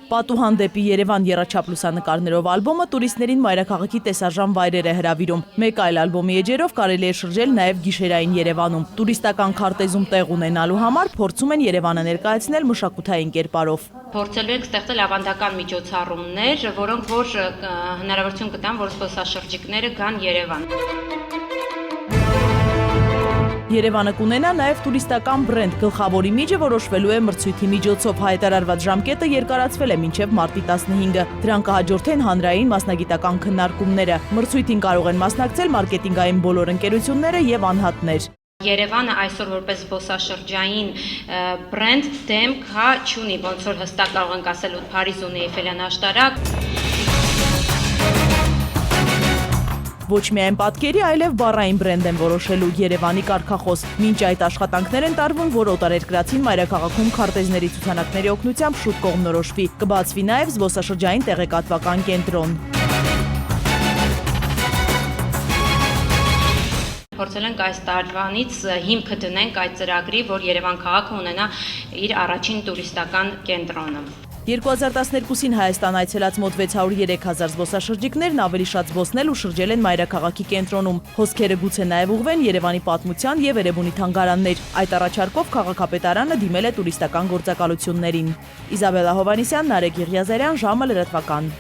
Պատուհան դեպի Երևան եռաչափ լուսանկարներով ալբոմը տուրիստներին մայրաքաղաքի տեսարժան վայրեր է հրավիրում։ Մեկ այլ ալբոմի էջերով կարելի է շրջել նաև գիշերային Երևանում։ Տուրիստական քարտեզում տեղ ունենալու համար փորձում են Երևանը ներկայացնել մշակութային կերպարով։ Փորձելու ենք ստեղծել ավանդական միջոցառումներ, որոնք որ հնարավորություն կտան, որ զբոսաշրջիկները գան Երևան։ Երևանը կունենա նաև տուրիստական բրենդ, գլխավոր իմիջը որոշվելու է մրցույթի միջոցով, հայտարարված ժամկետը երկարացվել է մինչև մարտի 15-ը։ Դրան կհաջորդեն հանրային մասնագիտական քննարկումները։ Մրցույթին կարող են մասնակցել մարքեթինգային բոլոր ընկերությունները եւ անհատներ։ Երևանը այսօր որպես զբոսաշրջային բրենդ դեմք չունի, ոնց որ հստակ կարող ենք ասել Փարիզ ունի Էյֆելյան աշտարակ։ Ոչ միայն պատկերի, այլև բառային բրենդ են որոշելու Երևանի կարգախոս։ Մինչ այդ աշխատանքներ են տարվում, որ օտարերկրացին մայրաքաղաքում քարտեզների ցուցանակների օգնությամբ շուտ կողմնորոշվի։ Կբացվի նաև զբոսաշրջային տեղեկատվական կենտրոն։ Փորձել ենք այս տարվանից հիմքը դնենք այդ ծրագրի, որ Երևան քաղաքը ունենա իր առաջին տուրիստական կենտրոնը։ 2012-ին Հայաստան այցելած մոտ 603,000 զբոսաշրջիկներն ավելի շատ զբոսնել ու շրջել են մայրաքաղաքի կենտրոնում։ Հոսքերը գուցե նաև ուղղվեն Երևանի պատմության եւ Էրեբունի թանգարաններ։ Այդ առաջարկով քաղաքապետարանը դիմել է տուրիստական գործակալություններին։ Իզաբելլա Հովհաննիսյան, Նարեկ Եղիազարյան, ժամը լրատվական։